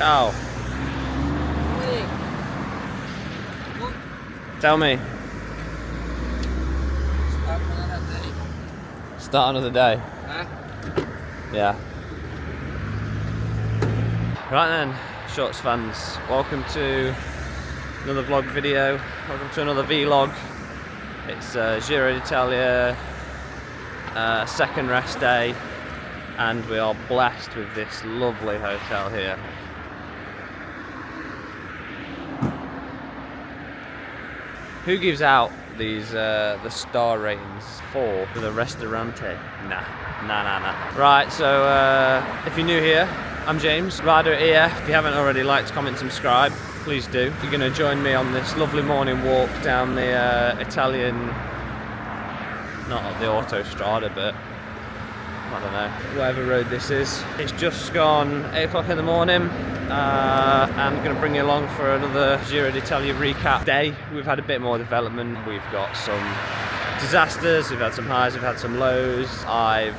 Ciao. Tell me. Start another day. Huh? Yeah. Right then, Shorts fans, welcome to another vlog video. Welcome to another vlog. It's Giro d'Italia, second rest day, and we are blessed with this lovely hotel here. Who gives out these the star ratings for the Restaurante? Nah. Right, so if you're new here, I'm James, rider at EF. If you haven't already liked, comment, subscribe, please do. You're going to join me on this lovely morning walk down the Italian, not the Autostrada, but I don't know, whatever road this is. It's just gone 8 o'clock in the morning. I'm going to bring you along for another Giro d'Italia recap day. We've had a bit more development. We've got some disasters, we've had some highs, we've had some lows. I've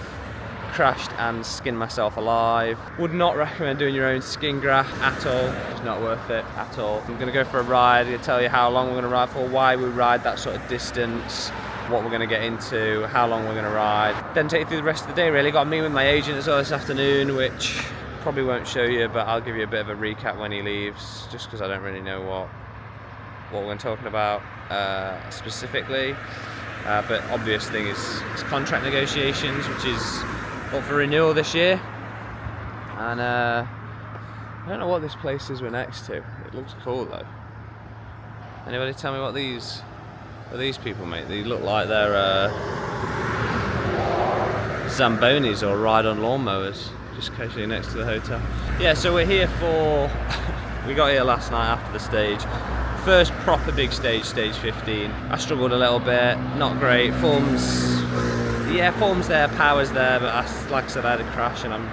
crashed and skinned myself alive. Would not recommend doing your own skin graft at all. It's not worth it at all. I'm going to go for a ride. I'm going to tell you how long we're going to ride for, why we ride that sort of distance, what we're going to get into, how long we're going to ride. Then take you through the rest of the day really. Got to meet with my agent as well this afternoon, which probably won't show you, but I'll give you a bit of a recap when he leaves, just because I don't really know what we're going to talking about specifically. But obvious thing is contract negotiations, which is up for renewal this year. And I don't know what this place is we're next to. It looks cool though. Anybody tell me what these people make? They look like they're Zambonis or ride on lawnmowers, just casually next to the hotel. Yeah, so we're here for we got here last night after the stage. First proper big stage, stage 15. I struggled a little bit, not great. Form's there, power's there, but like I said, I had a crash and I'm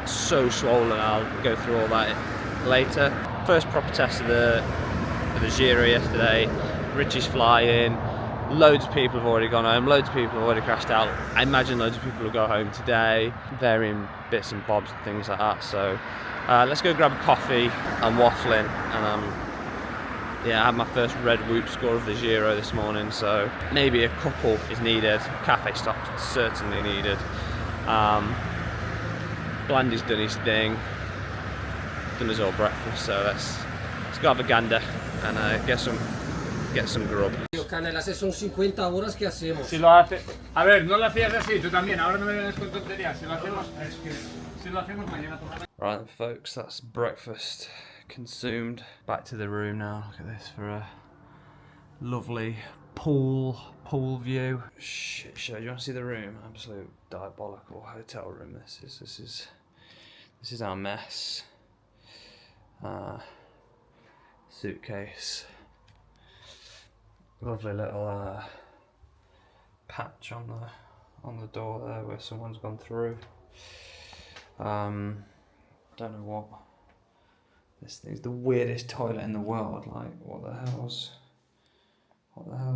so swollen. I'll go through all that later. First proper test of the Giro yesterday. Richie's flying. Loads of people have already gone home. Loads of people have already crashed out. I imagine loads of people will go home today. Varying bits and bobs and things like that. So let's go grab a coffee. I'm waffling and I had my first red whoop score of the Giro this morning, so maybe a couple is needed. Cafe stop certainly needed. Blandy's done his thing, done his all breakfast, so let's go have a gander and get some grub. Canela, se son 50 horas, ¿qué hacemos? Si lo hace... A ver, no lo hacías así, tú también, ahora no me vienes con tonterías. Si lo hacemos, es que... Si lo hacemos mañana por la mañana. Right then, folks, that's breakfast consumed. Back to the room now. Look at this for a lovely pool view. Shit show. Do you want to see the room? Absolute diabolical hotel room. This is our mess. Suitcase. Lovely little patch on the door there where someone's gone through. Don't know what. This thing's the weirdest toilet in the world. Like, what the hell's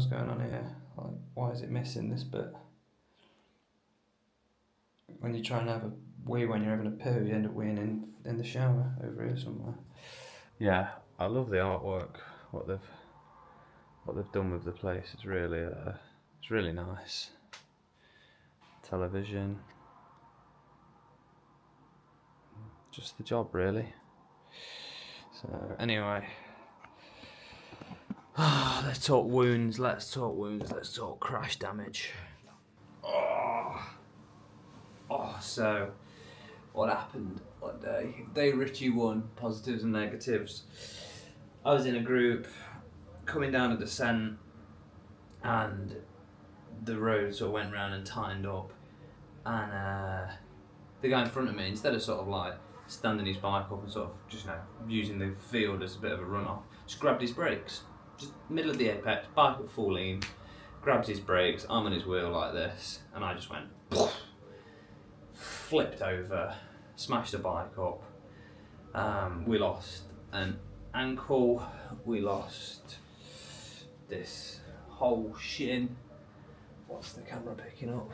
going on here? Like, why is it missing this bit? When you try and have a wee when you're having a poo, you end up weeing in the shower over here somewhere. Yeah, I love the artwork. What they've done with the place. It's really nice. Television. Just the job, really. So anyway, let's talk wounds, let's talk crash damage. So what happened that day? Day Richie won, positives and negatives. I was in a group coming down a descent and the road sort of went round and tightened up, and the guy in front of me, instead of sort of like standing his bike up and sort of just using the field as a bit of a run-off, just grabbed his brakes. Just middle of the apex, bike at full lean, grabs his brakes, I'm on his wheel like this, and I just went, flipped over, smashed the bike up. We lost an ankle, we lost this whole shin. What's the camera picking up?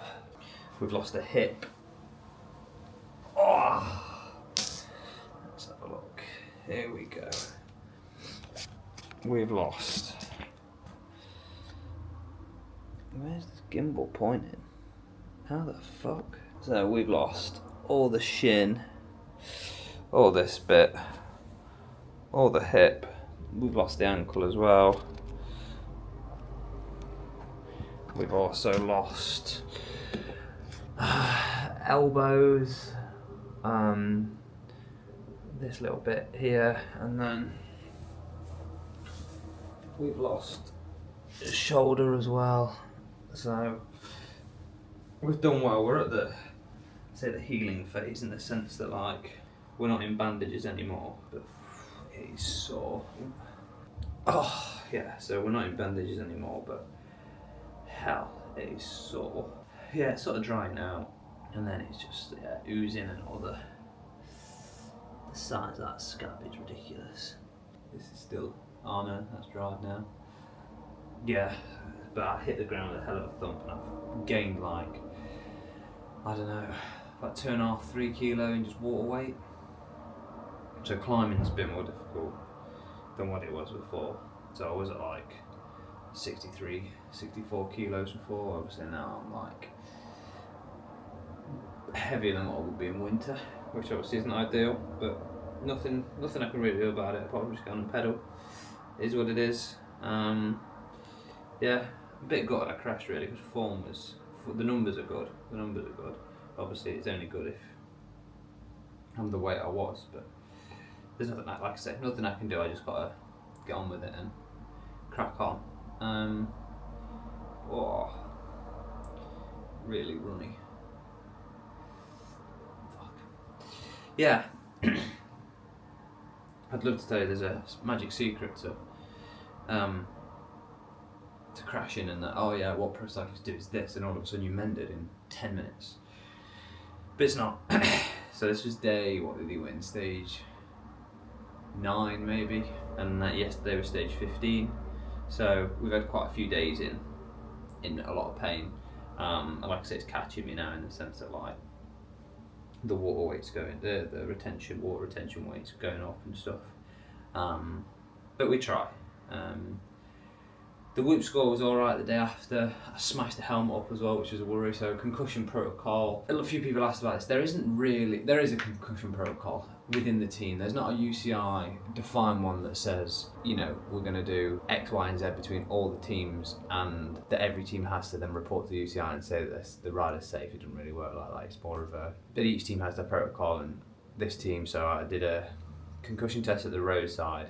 We've lost a hip. Let's have a look. Here we go. We've lost. Where's this gimbal pointing? How the fuck? So we've lost all the shin, all this bit, all the hip. We've lost the ankle as well. We've also lost elbows, this little bit here, and then we've lost the shoulder as well. So we've done well. We're at the healing phase in the sense that like we're not in bandages anymore, but it's sore. Oh yeah, so we're not in bandages anymore, but hell, it is sore. Yeah, it's sort of drying out, and then it's just oozing, and all the size of that scab is ridiculous. This is still, oh no, that's dried now. Yeah, but I hit the ground with a hell of a thump, and I've gained like, I don't know, like 2.5, 3 kilo in just water weight. So climbing's a bit more difficult than what it was before. So I was at like 63, 64 kilos before. Obviously now I'm like heavier than what I would be in winter, which obviously isn't ideal, but nothing I can really do about it apart from just go on and pedal. It is what it is. Yeah, a bit gutted I crashed really, because the numbers are good. The numbers are good. Obviously it's only good if I'm the weight I was, but there's nothing, like I say, nothing I can do. I just gotta get on with it and crack on. Oh, really runny. Fuck. Yeah. I'd love to tell you there's a magic secret to crashing, and that, oh yeah, what pro cyclists do is this, and all of a sudden you mend it in 10 minutes. But it's not. So this was day, what did he win? Stage 9 maybe, and yesterday was stage 15. So we've had quite a few days in a lot of pain. And like I say, it's catching me now in the sense that like the water weight's going, the water retention weight's going up and stuff. But we try. The whoop score was alright the day after. I smashed the helmet up as well, which was a worry. So concussion protocol. A few people asked about this. There is a concussion protocol within the team. There's not a UCI defined one that says, you know, we're going to do X, Y and Z between all the teams, and that every team has to then report to the UCI and say that the rider's safe. It doesn't really work like that. It's more of but each team has their protocol, and this team, so I did a concussion test at the roadside.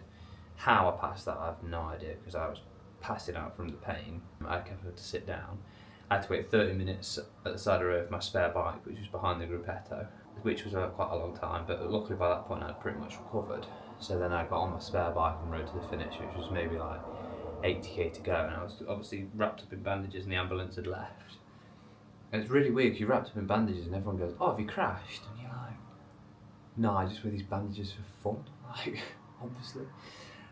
How I passed that, I have no idea, because I was passing out from the pain. I kept to sit down. I had to wait 30 minutes at the side of the road for my spare bike, which was behind the gruppetto, which was quite a long time, but luckily by that point I'd pretty much recovered. So then I got on my spare bike and rode to the finish, which was maybe like 80k to go, and I was obviously wrapped up in bandages and the ambulance had left. And it's really weird, you're wrapped up in bandages and everyone goes, oh, have you crashed? And you're like, no, I just wear these bandages for fun, like, obviously.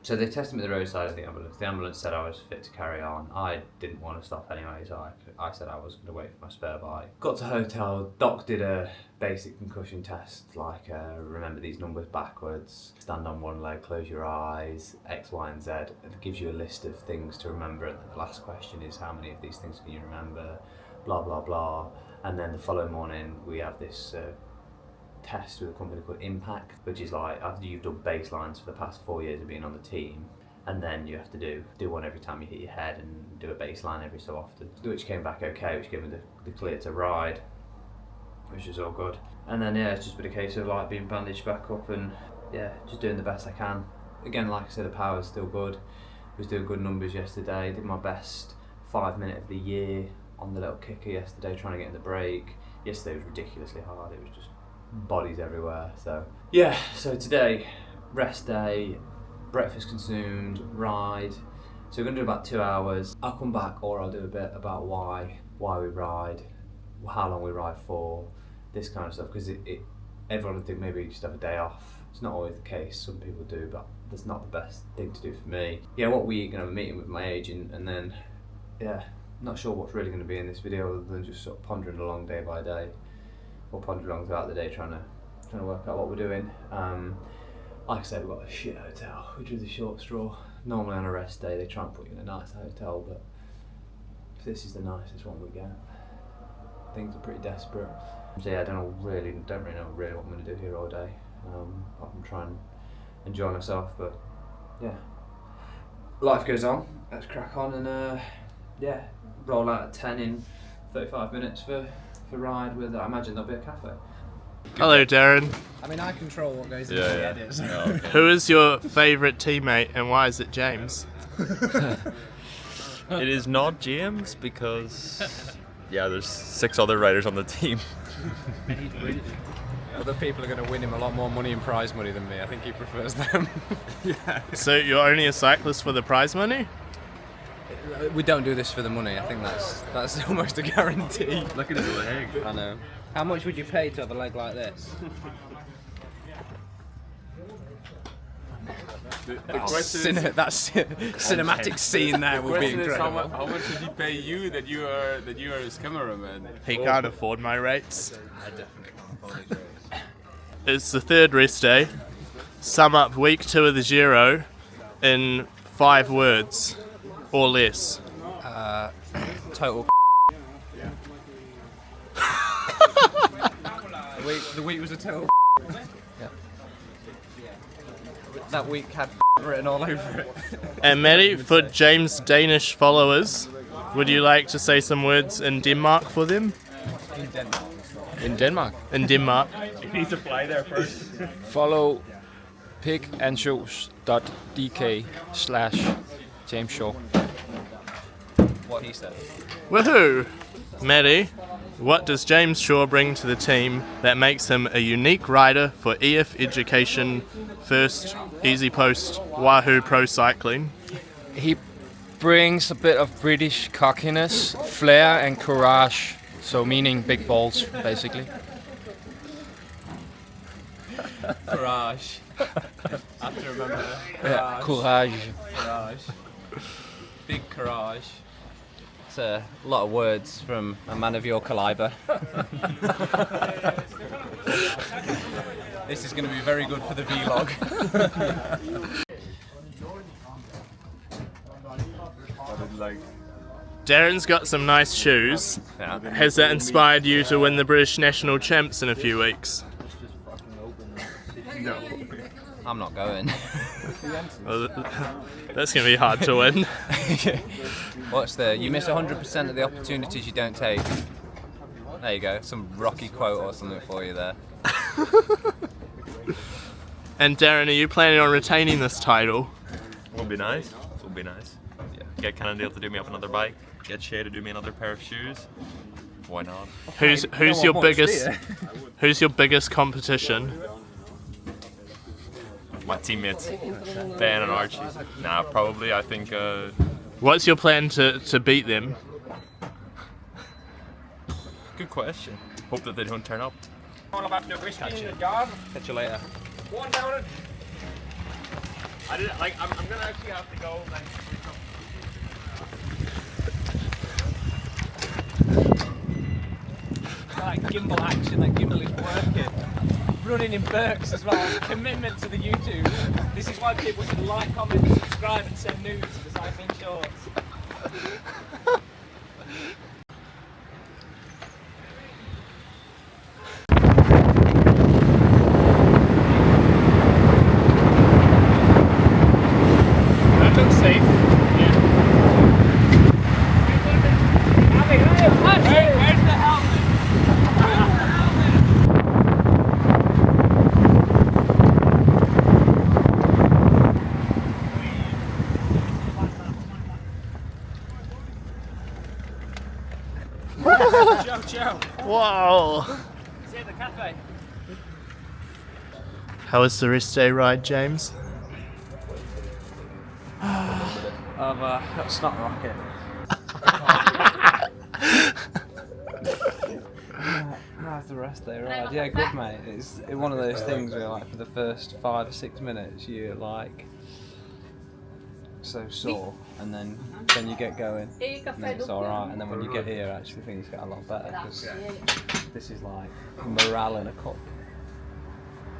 So they tested me at the roadside of the ambulance. The ambulance said I was fit to carry on. I didn't want to stop anyway, so I said I was going to wait for my spare bike. Got to hotel, doc did a basic concussion test, like remember these numbers backwards, stand on one leg, close your eyes, X, Y and Z. It gives you a list of things to remember, and then the last question is how many of these things can you remember, blah, blah, blah. And then the following morning we have this test with a company called Impact, which is like after you've done baselines for the past 4 years of being on the team, and then you have to do one every time you hit your head and do a baseline every so often, which came back okay, which gave me the clear to ride, which was all good. And then yeah, it's just been a case of like being bandaged back up and yeah, just doing the best I can. Again, like I said, the power's still good. I was doing good numbers yesterday, did my best 5 minute of the year on the little kicker yesterday, trying to get in the break. Yesterday was ridiculously hard, it was just bodies everywhere. So yeah, so today, rest day, breakfast consumed, ride. So we're gonna do about 2 hours. I'll come back, or I'll do a bit about why we ride, how long we ride for, this kind of stuff, because everyone would think maybe just have a day off. It's not always the case, some people do, but that's not the best thing to do for me. Yeah, what we eat, gonna have a meeting with my agent, and then yeah, not sure what's really gonna be in this video other than just sort of pondering along day by day. We'll ponder along throughout the day trying to work out what we're doing. like I said, we've got a shit hotel, which was a short straw. Normally on a rest day they try and put you in a nice hotel, but this is the nicest one we get. Things are pretty desperate. So yeah, I don't really know what I'm going to do here all day. I'm trying to enjoy myself, but yeah, life goes on. Let's crack on and yeah, roll out at 10 in 35 minutes for ride with, I imagine there'll be a cafe. Hello, Darren. I mean, I control what goes into the edit. Oh, okay. Who is your favourite teammate and why is it James? It is not James because, yeah, there's 6 other riders on the team. Other people are going to win him a lot more money and prize money than me. I think he prefers them. So you're only a cyclist for the prize money? We don't do this for the money. I think that's almost a guarantee. Look at his leg. I know. How much would you pay to have a leg like this? The question is, That cinematic scene there will be incredible. how much did he pay you that you are his cameraman? He can't afford my rates. I definitely can't afford these rates. It's the 3rd rest day. Sum up week 2 of the Giro in 5 words or less. Total. The week was a total. Yeah. That week had written all over it. And Maddie, for James' Danish followers, would you like to say some words in Denmark for them? In Denmark. In Denmark, In Denmark. He needs to fly there first. follow pigandshows.dk/James Shaw. What he said. Woohoo! Maddie, what does James Shaw bring to the team that makes him a unique rider for EF Education First Easypost Wahoo Pro Cycling? He brings a bit of British cockiness, flair and courage, so meaning big balls basically. Courage. I have to remember. Yeah, courage. Courage. Big courage. It's a lot of words from a man of your calibre. This is going to be very good for the vlog. Darren's got some nice shoes. Has that inspired you to win the British National Champs in a few weeks? No. I'm not going. Well, that's going to be hard to win. You miss 100% of the opportunities you don't take. There you go, some rocky quote or something for you there. And Darren, are you planning on retaining this title? Would be nice. Would be nice. Yeah. Get Cannondale to do me up another bike. Get Shay to do me another pair of shoes. Why not? Who's your biggest competition? My teammates, Ben and Archie. Nah, probably. I think. What's your plan to beat them? Good question. Hope that they don't turn up. Catch you later. I didn't like. I'm gonna actually have to go. Like gimbal action, that gimbal is working. Running in Berks as well. Commitment to the YouTube. This is why people should like, comment, subscribe, and send nudes to the cycling shorts. That looks safe. Where's the helmet? Joe. Whoa! See you at the cafe. How was the rest day ride, James? That's not rocket. How's the rest day ride? Yeah, good mate. It's one of those things where like for the first 5 or 6 minutes you're like so sore, and then you get going, and then it's alright, and then when you get here actually things get a lot better because this is like morale in a cup.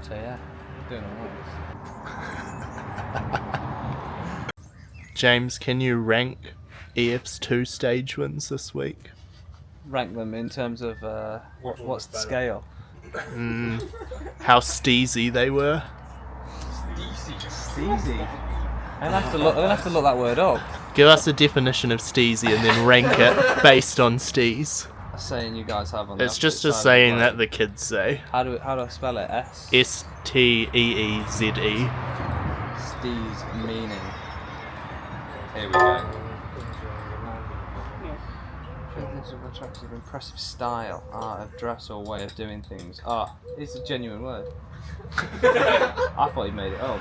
So yeah, doing alright. James, can you rank EF's 2 stage wins this week? Rank them in terms of what's the scale? How steezy they were? Steezy. I'll have to look that word up. Give us a definition of steezy and then rank it based on steez. A saying you guys have on the It's just opposite a side of saying the that the kids say. How do I spell it? Steeze. Steez meaning. Here we go. Attractive, impressive style, art of dress or way of doing things. Ah, it's a genuine word. I thought he made it up.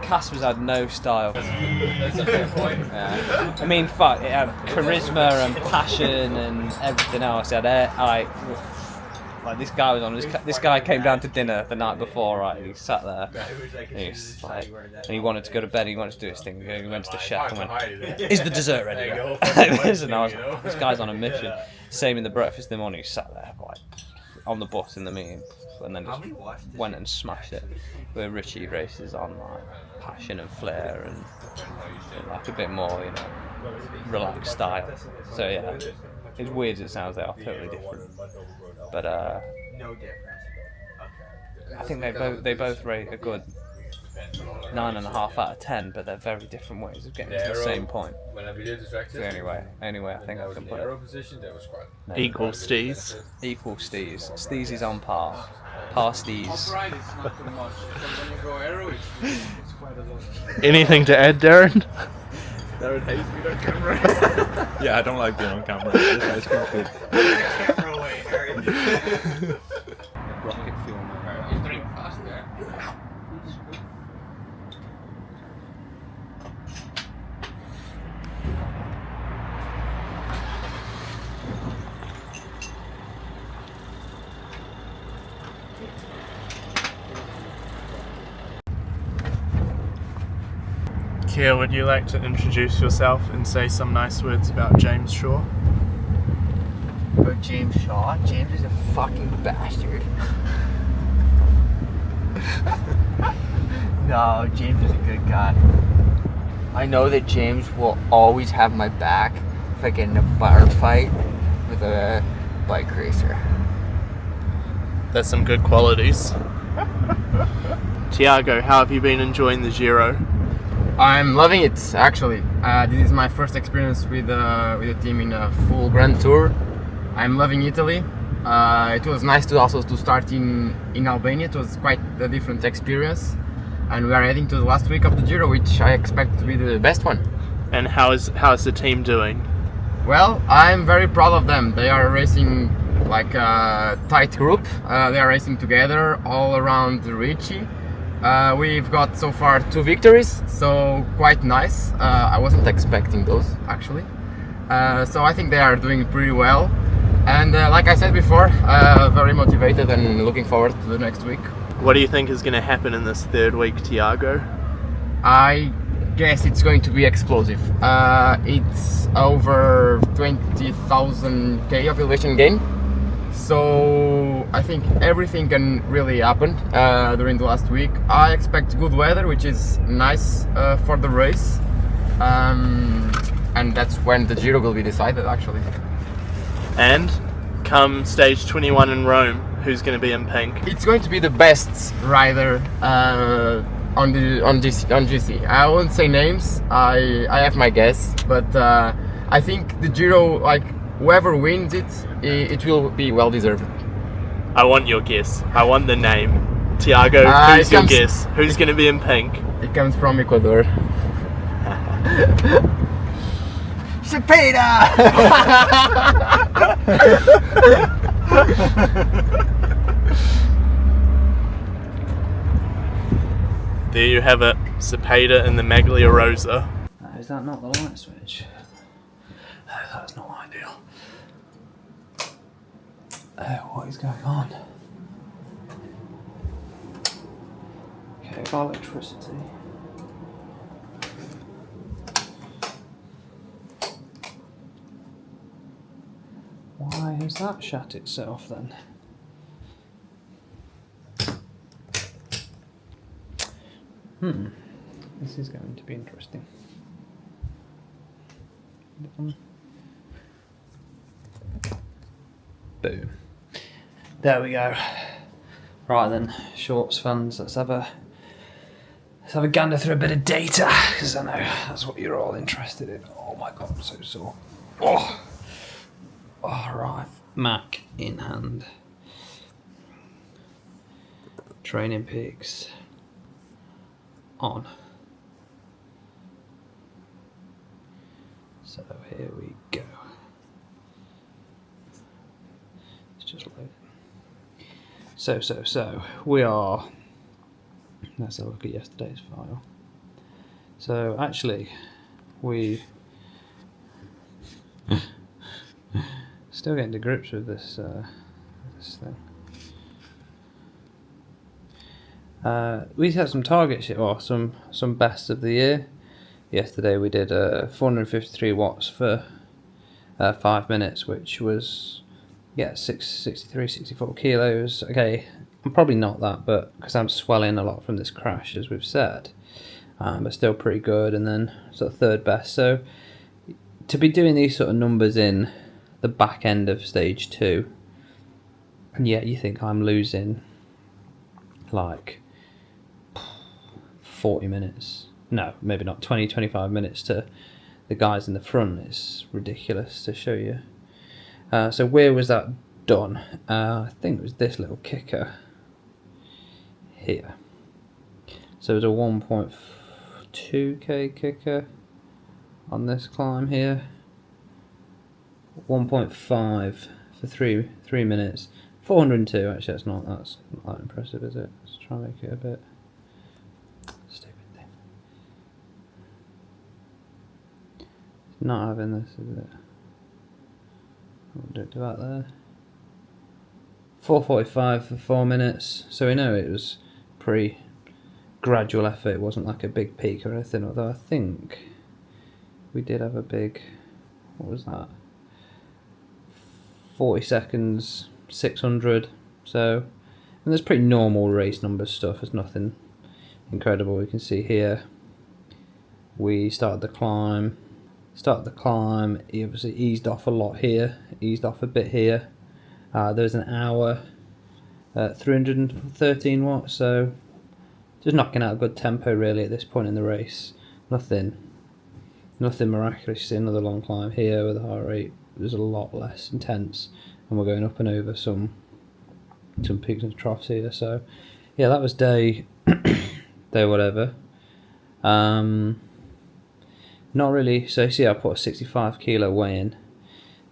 Casper's had no style. That's a fair point. Yeah. I mean, fuck, it had charisma and passion and everything else. It had like this guy was on. This guy came down to dinner the night before, right? And he sat there. And he wanted to go to bed. He wanted to do his thing. He went to the chef and went, "Is the dessert ready?" Listen, this guy's on a mission. Same in the breakfast in the morning. He sat there like on the bus in the meeting, and then just went and smashed it. Where Richie races on like passion and flair and like a bit more, relaxed style. So yeah, as weird as it sounds, they are totally different. But no difference. I think they both rate a good 9.5 out of 10, but they're very different ways of getting to the same point. So anyway, I think I can put it. Equal steez. Equal steez. Steez is on par. Par steez. Anything to add, Darren? Darren hates being on camera. Yeah, I don't like being on camera. This guy's good. Camera away, Harry. Rocket fuel. He's doing fast there. Kia, would you like to introduce yourself and say some nice words about James Shaw? About James Shaw? James is a fucking bastard. No, James is a good guy. I know that James will always have my back if I get in a bar fight with a bike racer. That's some good qualities. Tiago, how have you been enjoying the Giro? I'm loving it, actually. This is my first experience with the team in a full Grand Tour. I'm loving Italy. It was nice to also start in Albania. It was quite a different experience. And we are heading to the last week of the Giro, which I expect to be the best one. And how's the team doing? Well, I'm very proud of them. They are racing like a tight group. They are racing together all around Ricci. We've got so far 2 victories, so quite nice. I wasn't expecting those, actually. So I think they are doing pretty well. And like I said before, very motivated and looking forward to the next week. What do you think is going to happen in this 3rd week, Tiago? I guess it's going to be explosive. It's over 20,000 K of elevation gain. So I think everything can really happen during the last week. I expect good weather, which is nice for the race. And that's when the Giro will be decided, actually. And come stage 21 in Rome, who's going to be in pink? It's going to be the best rider on GC. I won't say names. I have my guess, but I think the Giro, like whoever wins it, it will be well deserved. I want your guess. I want the name. Tiago, who's your guess? Who's going to be in pink? It comes from Ecuador. Cepeda! There you have it, Cepeda in the Maglia Rosa. Is that not the light switch? That's not ideal. What is going on? Okay, electricity. Why has that shut itself then? This is going to be interesting. Boom. There we go. Right then, shorts fans, let's have a gander through a bit of data, because I know that's what you're all interested in. Oh my god, I'm so sore. Oh, right, Mac in hand. Training peaks on. So here we go. It's just loading. So we are. Let's have a look at yesterday's file. So actually, we still getting to grips with this this thing. We had some targets, or some bests of the year. Yesterday we did 453 watts for 5 minutes, which was 63, 64 kilos. Okay, I'm probably not that, but because I'm swelling a lot from this crash, as we've said, but still pretty good. And then sort of third best. So to be doing these sort of numbers in the back end of stage 2, and yet you think I'm losing like 40 minutes. No, maybe not. 20, 25 minutes to the guys in the front. It's ridiculous to show you. So where was that done? I think it was this little kicker here. So it was a 1.2k kicker on this climb here. 1.5 for three minutes. 402. Actually, that's not that impressive, is it? Let's try and make it a bit. Not having this, is it? We'll do that there. 4:45 for 4 minutes. So we know it was pretty gradual effort. It wasn't like a big peak or anything. Although I think we did have a big. What was that? 40 seconds, 600. So, and there's pretty normal race number stuff. There's nothing incredible. We can see here. We started the climb. He obviously eased off a lot here, eased off a bit here. There's an hour, 313 watts, so just knocking out a good tempo really at this point in the race. Nothing miraculous. Another long climb here with the heart rate was a lot less intense, and we're going up and over some peaks and troughs here. So yeah, that was day whatever. Not really. So you see, I put a 65 kilo weigh in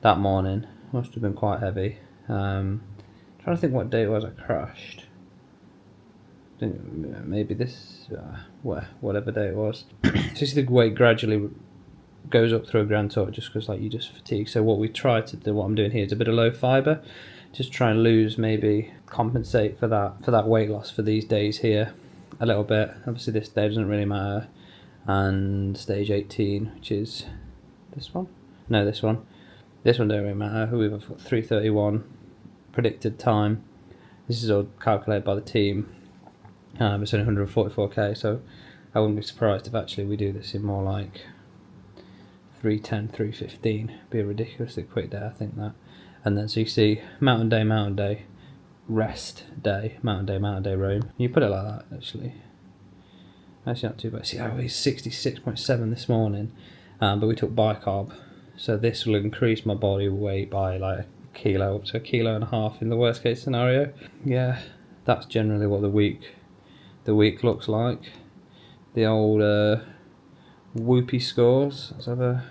that morning. Must have been quite heavy. Trying to think what day it was I crashed. Maybe this, whatever day it was. So you see the weight gradually goes up through a Grand Tour just because like you just fatigue. So what we try to do, what I'm doing here, is a bit of low fiber, just try and lose, maybe compensate for that weight loss for these days here a little bit. Obviously this day doesn't really matter. And stage 18, which is this one? No, this one. This one don't really matter. We've got 3:31 predicted time. This is all calculated by the team. It's only 144k, so I wouldn't be surprised if actually we do this in more like 3:10, 3:15. Be a ridiculously quick day, I think that. And then so you see mountain day, rest day, mountain day, roam. You put it like that actually. Actually not too bad. See, I weighed 66.7 this morning, but we took bicarb, so this will increase my body weight by like a kilo, up to 1.5 kilos in the worst case scenario. Yeah, that's generally what the week looks like. The old whoopee scores. Let's have a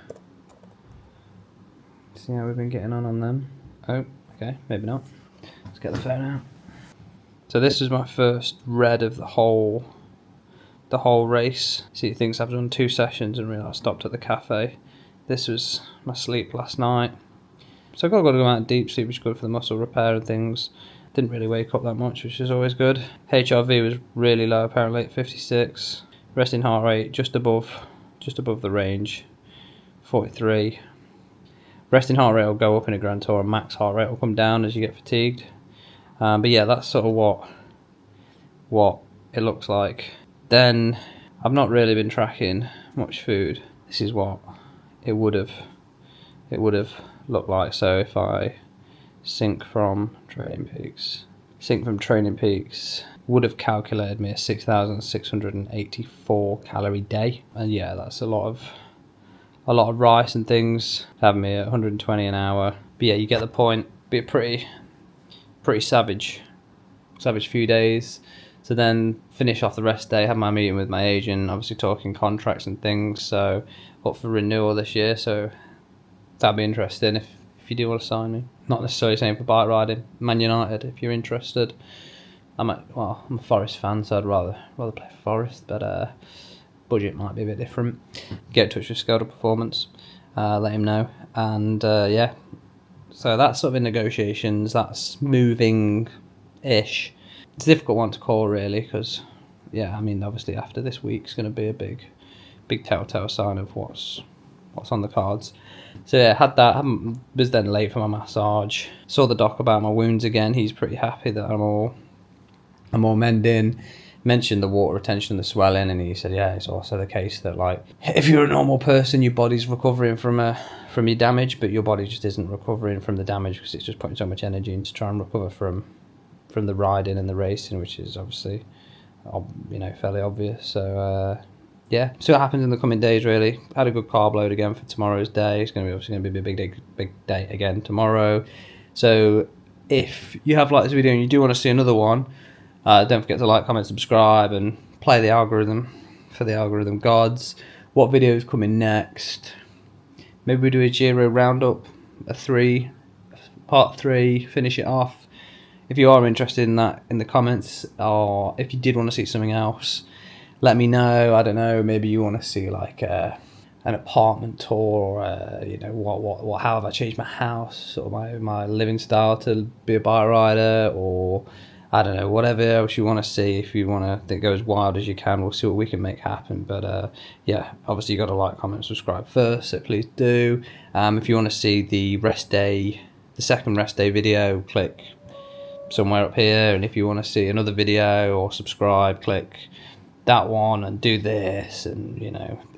see how we've been getting on them. Oh, okay, maybe not. Let's get the phone out. So this is my first red of the whole race. See, thinks I've done 2 sessions and really I stopped at the cafe. This was my sleep last night. So I've got to go out deep sleep, which is good for the muscle repair and things. Didn't really wake up that much, which is always good. HRV was really low, apparently at 56. Resting heart rate just above the range, 43. Resting heart rate will go up in a Grand Tour, and max heart rate will come down as you get fatigued. But yeah, that's sort of what it looks like. Then I've not really been tracking much food. This is what it would have looked like. So if I sync from Training Peaks, would have calculated me a 6,684 calorie day, and yeah, that's a lot of rice and things, having me at 120 an hour. But yeah, you get the point. Be a pretty savage few days. So then finish off the rest day, have my meeting with my agent, obviously talking contracts and things, so up for renewal this year, so that'd be interesting if you do want to sign me. Not necessarily saying for bike riding. Man United, if you're interested. I'm a Forest fan, so I'd rather play for Forest, but budget might be a bit different. Get in touch with Skoda Performance, let him know, and yeah. So that's sort of in negotiations. That's moving-ish. It's a difficult one to call, really, because yeah, I mean, obviously after this week's going to be a big telltale sign of what's on the cards. So yeah, had that. Was then late for my massage. Saw the doc about my wounds again. He's pretty happy that I'm all mending. Mentioned the water retention and the swelling, and he said, yeah, it's also the case that, like, if you're a normal person, your body's recovering from your damage, but your body just isn't recovering from the damage because it's just putting so much energy in to try and recover from the riding and the racing, which is obviously, fairly obvious. So yeah, see what happens in the coming days. Really, had a good carb load again for tomorrow's day. It's going to be a big day again tomorrow. So if you have liked this video and you do want to see another one, don't forget to like, comment, subscribe, and play the algorithm for the algorithm gods. What video is coming next? Maybe we do a Giro roundup, part 3, finish it off. If you are interested in that, in the comments, or if you did want to see something else, let me know. I don't know, maybe you want to see like an apartment tour, or how have I changed my house, or my living style to be a bike rider, or I don't know, whatever else you want to see. If you want to go as wild as you can, we'll see what we can make happen. But yeah, obviously you got to like, comment, subscribe first, so please do. If you want to see the second rest day video, click somewhere up here, and if you want to see another video or subscribe, click that one, and do this, and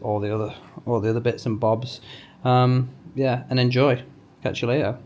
all the other bits and bobs. Yeah, and enjoy. Catch you later.